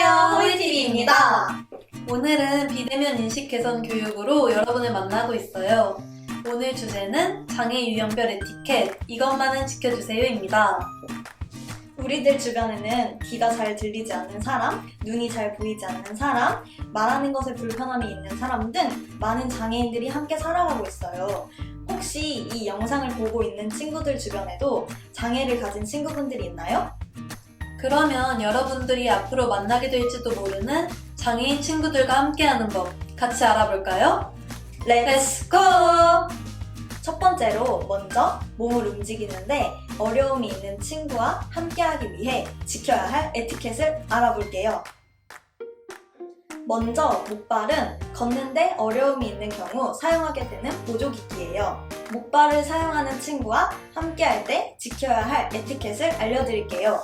안녕하세요, 호이TV입니다. 오늘은 비대면 인식 개선 교육으로 여러분을 만나고 있어요. 오늘 주제는 장애 유형별 에티켓, 이것만은 지켜주세요입니다. 우리들 주변에는 귀가 잘 들리지 않는 사람, 눈이 잘 보이지 않는 사람, 말하는 것에 불편함이 있는 사람 등 많은 장애인들이 함께 살아가고 있어요. 혹시 이 영상을 보고 있는 친구들 주변에도 장애를 가진 친구분들이 있나요? 그러면 여러분들이 앞으로 만나게 될지도 모르는 장애인 친구들과 함께하는 법, 같이 알아볼까요? 렛츠 고! 첫 번째로 먼저 몸을 움직이는데 어려움이 있는 친구와 함께하기 위해 지켜야 할 에티켓을 알아볼게요. 먼저 목발은 걷는데 어려움이 있는 경우 사용하게 되는 보조기기예요. 목발을 사용하는 친구와 함께할 때 지켜야 할 에티켓을 알려드릴게요.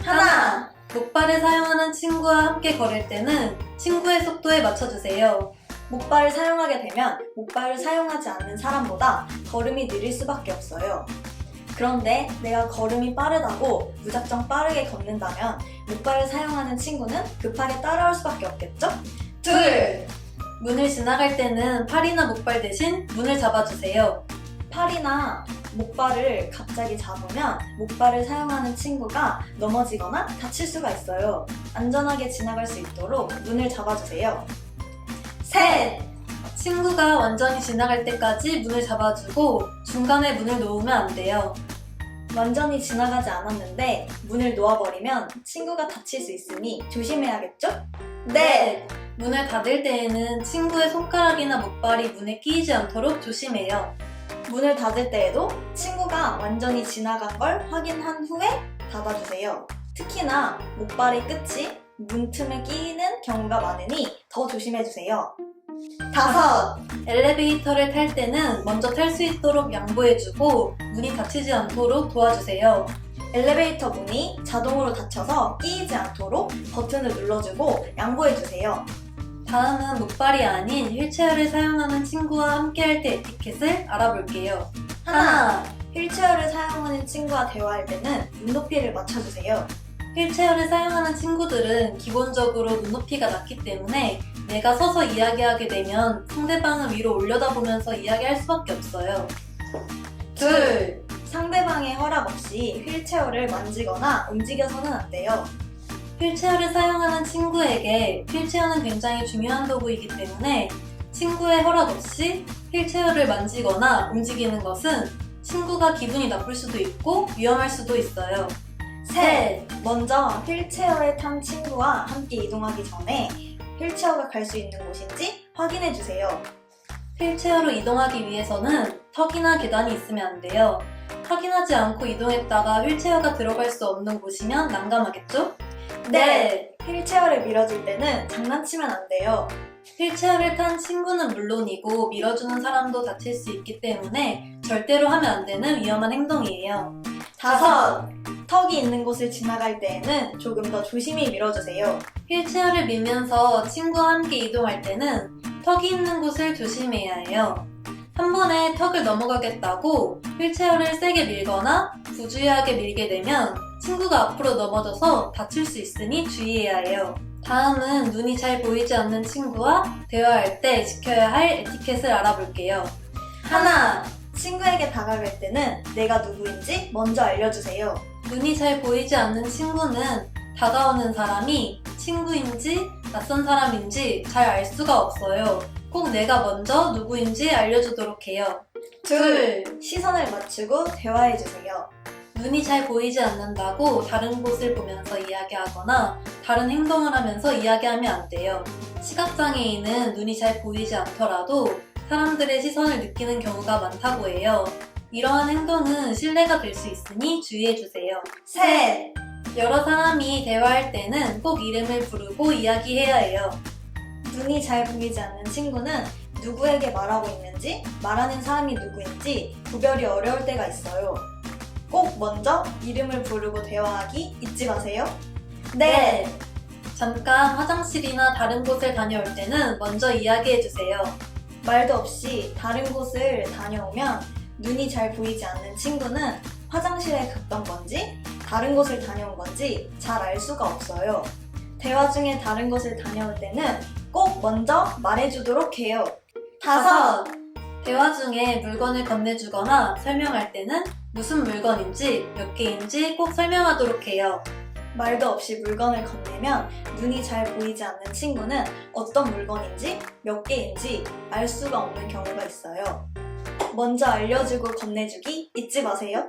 하나! 목발을 사용하는 친구와 함께 걸을 때는 친구의 속도에 맞춰주세요. 목발을 사용하게 되면 목발을 사용하지 않는 사람보다 걸음이 느릴 수밖에 없어요. 그런데 내가 걸음이 빠르다고 무작정 빠르게 걷는다면 목발을 사용하는 친구는 급하게 따라올 수밖에 없겠죠? 둘! 문을 지나갈 때는 팔이나 목발 대신 문을 잡아주세요. 팔이나 목발을 갑자기 잡으면 목발을 사용하는 친구가 넘어지거나 다칠 수가 있어요. 안전하게 지나갈 수 있도록 문을 잡아주세요. 셋! 친구가 완전히 지나갈 때까지 문을 잡아주고 중간에 문을 놓으면 안 돼요. 완전히 지나가지 않았는데 문을 놓아버리면 친구가 다칠 수 있으니 조심해야겠죠? 넷! 문을 닫을 때에는 친구의 손가락이나 목발이 문에 끼이지 않도록 조심해요. 문을 닫을 때에도 친구가 완전히 지나간 걸 확인한 후에 닫아주세요. 특히나 목발의 끝이 문틈에 끼이는 경우가 많으니 더 조심해주세요. 다섯! 엘리베이터를 탈 때는 먼저 탈 수 있도록 양보해주고 문이 닫히지 않도록 도와주세요. 엘리베이터 문이 자동으로 닫혀서 끼이지 않도록 버튼을 눌러주고 양보해주세요. 다음은 목발이 아닌 휠체어를 사용하는 친구와 함께할 때 에티켓을 알아볼게요. 하나! 휠체어를 사용하는 친구와 대화할 때는 눈높이를 맞춰주세요. 휠체어를 사용하는 친구들은 기본적으로 눈높이가 낮기 때문에 내가 서서 이야기하게 되면 상대방을 위로 올려다보면서 이야기할 수밖에 없어요. 둘! 상대방의 허락 없이 휠체어를 만지거나 움직여서는 안 돼요. 휠체어를 사용하는 친구에게 휠체어는 굉장히 중요한 도구이기 때문에 친구의 허락 없이 휠체어를 만지거나 움직이는 것은 친구가 기분이 나쁠 수도 있고 위험할 수도 있어요. 셋! 먼저 휠체어에 탄 친구와 함께 이동하기 전에 휠체어가 갈 수 있는 곳인지 확인해주세요. 휠체어로 이동하기 위해서는 턱이나 계단이 있으면 안 돼요. 확인하지 않고 이동했다가 휠체어가 들어갈 수 없는 곳이면 난감하겠죠? 네! 휠체어를 밀어줄 때는 장난치면 안 돼요. 휠체어를 탄 친구는 물론이고 밀어주는 사람도 다칠 수 있기 때문에 절대로 하면 안 되는 위험한 행동이에요. 다섯! 턱이 있는 곳을 지나갈 때에는 조금 더 조심히 밀어주세요. 휠체어를 밀면서 친구와 함께 이동할 때는 턱이 있는 곳을 조심해야 해요. 한 번에 턱을 넘어가겠다고 휠체어를 세게 밀거나 부주의하게 밀게 되면 친구가 앞으로 넘어져서 다칠 수 있으니 주의해야 해요. 다음은 눈이 잘 보이지 않는 친구와 대화할 때 지켜야 할 에티켓을 알아볼게요. 하나! 친구에게 다가갈 때는 내가 누구인지 먼저 알려주세요. 눈이 잘 보이지 않는 친구는 다가오는 사람이 친구인지 낯선 사람인지 잘 알 수가 없어요. 꼭 내가 먼저 누구인지 알려주도록 해요. 둘! 시선을 맞추고 대화해주세요. 눈이 잘 보이지 않는다고 다른 곳을 보면서 이야기하거나 다른 행동을 하면서 이야기하면 안 돼요. 시각장애인은 눈이 잘 보이지 않더라도 사람들의 시선을 느끼는 경우가 많다고 해요. 이러한 행동은 신뢰가 될 수 있으니 주의해주세요. 셋! 여러 사람이 대화할 때는 꼭 이름을 부르고 이야기해야 해요. 눈이 잘 보이지 않는 친구는 누구에게 말하고 있는지, 말하는 사람이 누구인지 구별이 어려울 때가 있어요. 꼭 먼저 이름을 부르고 대화하기 잊지 마세요. 네! 잠깐 화장실이나 다른 곳을 다녀올 때는 먼저 이야기해주세요. 말도 없이 다른 곳을 다녀오면 눈이 잘 보이지 않는 친구는 화장실에 갔던 건지 다른 곳을 다녀온 건지 잘 알 수가 없어요. 대화 중에 다른 곳을 다녀올 때는 꼭 먼저 말해주도록 해요. 5. 대화 중에 물건을 건네주거나 설명할 때는 무슨 물건인지 몇 개인지 꼭 설명하도록 해요. 말도 없이 물건을 건네면 눈이 잘 보이지 않는 친구는 어떤 물건인지 몇 개인지 알 수가 없는 경우가 있어요. 먼저 알려주고 건네주기 잊지 마세요.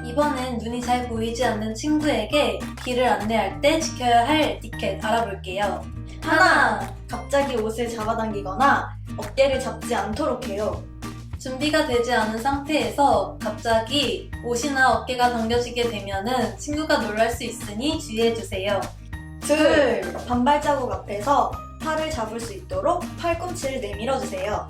이번엔 눈이 잘 보이지 않는 친구에게 길을 안내할 때 지켜야 할 에티켓 알아볼게요. 하나, 갑자기 옷을 잡아당기거나 어깨를 잡지 않도록 해요. 준비가 되지 않은 상태에서 갑자기 옷이나 어깨가 당겨지게 되면은 친구가 놀랄 수 있으니 주의해주세요. 둘, 반발자국 앞에서 팔을 잡을 수 있도록 팔꿈치를 내밀어주세요.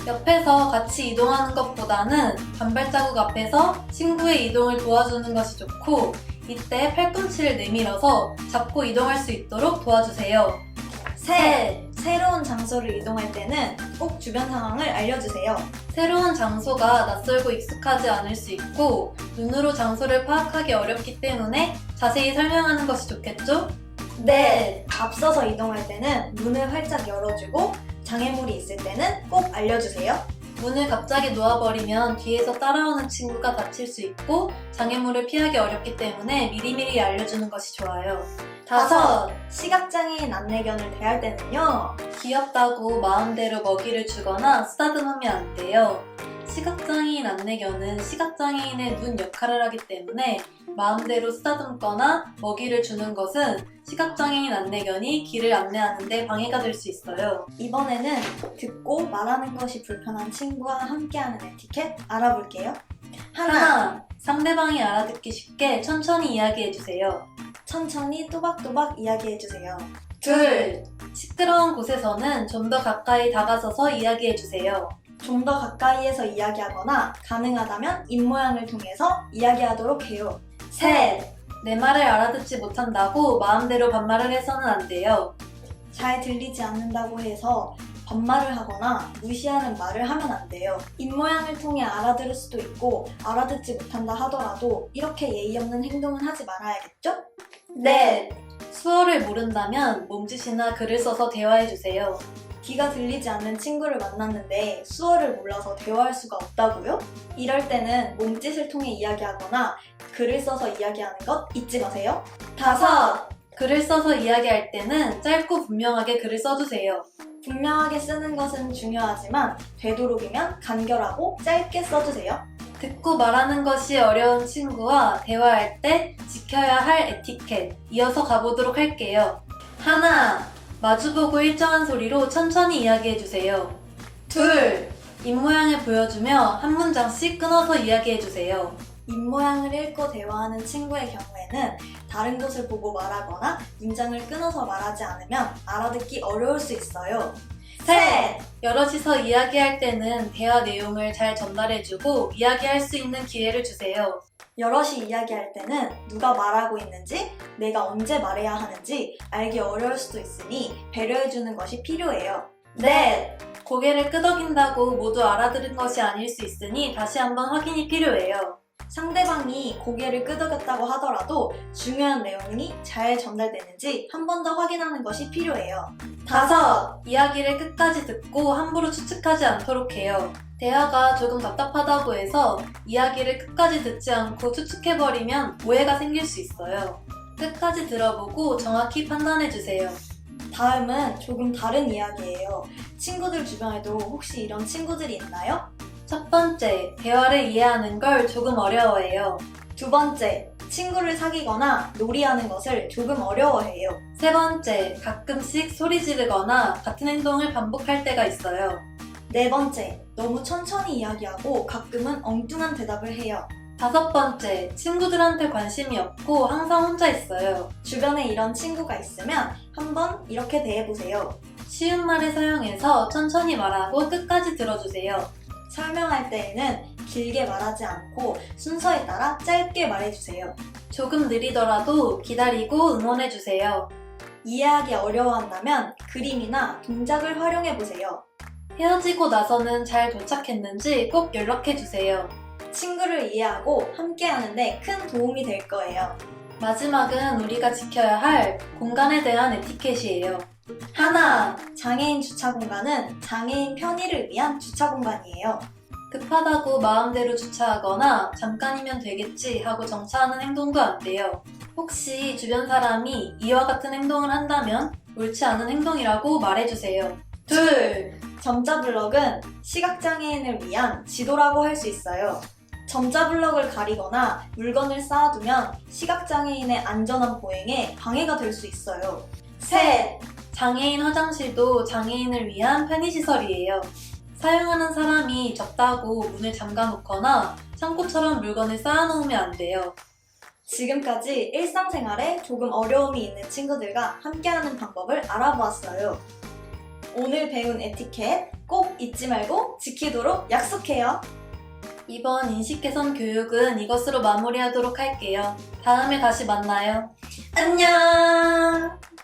옆에서 같이 이동하는 것보다는 반발자국 앞에서 친구의 이동을 도와주는 것이 좋고 이때 팔꿈치를 내밀어서 잡고 이동할 수 있도록 도와주세요. 셋! 새로운 장소를 이동할 때는 꼭 주변 상황을 알려주세요. 새로운 장소가 낯설고 익숙하지 않을 수 있고 눈으로 장소를 파악하기 어렵기 때문에 자세히 설명하는 것이 좋겠죠? 넷, 앞서서 이동할 때는 문을 활짝 열어주고 장애물이 있을 때는 꼭 알려주세요. 문을 갑자기 놓아버리면 뒤에서 따라오는 친구가 다칠 수 있고 장애물을 피하기 어렵기 때문에 미리미리 알려주는 것이 좋아요. 5. 시각장애인 안내견을 대할 때는요. 귀엽다고 마음대로 먹이를 주거나 쓰다듬으면 안 돼요. 시각장애인 안내견은 시각장애인의 눈 역할을 하기 때문에 마음대로 쓰다듬거나 먹이를 주는 것은 시각장애인 안내견이 길을 안내하는 데 방해가 될 수 있어요. 이번에는 듣고 말하는 것이 불편한 친구와 함께하는 에티켓 알아볼게요. 하나, 상대방이 알아듣기 쉽게 천천히 이야기해주세요. 천천히 또박또박 이야기해주세요. 둘, 시끄러운 곳에서는 좀 더 가까이 다가서서 이야기해주세요. 좀 더 가까이에서 이야기하거나 가능하다면 입모양을 통해서 이야기하도록 해요. 셋, 내 말을 알아듣지 못한다고 마음대로 반말을 해서는 안 돼요. 잘 들리지 않는다고 해서 반말을 하거나 무시하는 말을 하면 안 돼요. 입모양을 통해 알아들을 수도 있고 알아듣지 못한다 하더라도 이렇게 예의 없는 행동은 하지 말아야겠죠? 넷, 수어를 모른다면 몸짓이나 글을 써서 대화해주세요. 귀가 들리지 않는 친구를 만났는데 수어를 몰라서 대화할 수가 없다고요? 이럴 때는 몸짓을 통해 이야기하거나 글을 써서 이야기하는 것 잊지 마세요. 5. 글을 써서 이야기할 때는 짧고 분명하게 글을 써주세요. 분명하게 쓰는 것은 중요하지만 되도록이면 간결하고 짧게 써주세요. 듣고 말하는 것이 어려운 친구와 대화할 때 지켜야 할 에티켓 이어서 가보도록 할게요. 하나, 마주보고 일정한 소리로 천천히 이야기해주세요. 둘, 입모양을 보여주며 한 문장씩 끊어서 이야기해주세요. 입모양을 읽고 대화하는 친구의 경우에는 다른 곳을 보고 말하거나 문장을 끊어서 말하지 않으면 알아듣기 어려울 수 있어요. 셋! 여럿이서 이야기할 때는 대화 내용을 잘 전달해주고 이야기할 수 있는 기회를 주세요. 여럿이 이야기할 때는 누가 말하고 있는지, 내가 언제 말해야 하는지 알기 어려울 수도 있으니 배려해주는 것이 필요해요. 넷! 고개를 끄덕인다고 모두 알아들은 것이 아닐 수 있으니 다시 한번 확인이 필요해요. 상대방이 고개를 끄덕였다고 하더라도 중요한 내용이 잘 전달되는지 한 번 더 확인하는 것이 필요해요. 5. 이야기를 끝까지 듣고 함부로 추측하지 않도록 해요. 대화가 조금 답답하다고 해서 이야기를 끝까지 듣지 않고 추측해버리면 오해가 생길 수 있어요. 끝까지 들어보고 정확히 판단해주세요. 다음은 조금 다른 이야기예요. 친구들 주변에도 혹시 이런 친구들이 있나요? 첫 번째, 대화를 이해하는 걸 조금 어려워해요. 두 번째, 친구를 사귀거나 놀이하는 것을 조금 어려워해요. 세 번째, 가끔씩 소리 지르거나 같은 행동을 반복할 때가 있어요. 네 번째, 너무 천천히 이야기하고 가끔은 엉뚱한 대답을 해요. 5번째, 친구들한테 관심이 없고 항상 혼자 있어요. 주변에 이런 친구가 있으면 한번 이렇게 대해보세요. 쉬운 말을 사용해서 천천히 말하고 끝까지 들어주세요. 설명할 때에는 길게 말하지 않고 순서에 따라 짧게 말해주세요. 조금 느리더라도 기다리고 응원해주세요. 이해하기 어려워한다면 그림이나 동작을 활용해보세요. 헤어지고 나서는 잘 도착했는지 꼭 연락해주세요. 친구를 이해하고 함께하는데 큰 도움이 될 거예요. 마지막은 우리가 지켜야 할 공간에 대한 에티켓이에요. 하나, 장애인 주차 공간은 장애인 편의를 위한 주차 공간이에요. 급하다고 마음대로 주차하거나 잠깐이면 되겠지 하고 정차하는 행동도 안 돼요. 혹시 주변 사람이 이와 같은 행동을 한다면 옳지 않은 행동이라고 말해주세요. 둘, 점자 블럭은 시각장애인을 위한 지도라고 할 수 있어요. 점자 블럭을 가리거나 물건을 쌓아두면 시각장애인의 안전한 보행에 방해가 될 수 있어요. 셋, 장애인 화장실도 장애인을 위한 편의시설이에요. 사용하는 사람이 적다고 문을 잠가놓거나 창고처럼 물건을 쌓아놓으면 안 돼요. 지금까지 일상생활에 조금 어려움이 있는 친구들과 함께하는 방법을 알아보았어요. 오늘 배운 에티켓 꼭 잊지 말고 지키도록 약속해요. 이번 인식 개선 교육은 이것으로 마무리하도록 할게요. 다음에 다시 만나요. 안녕!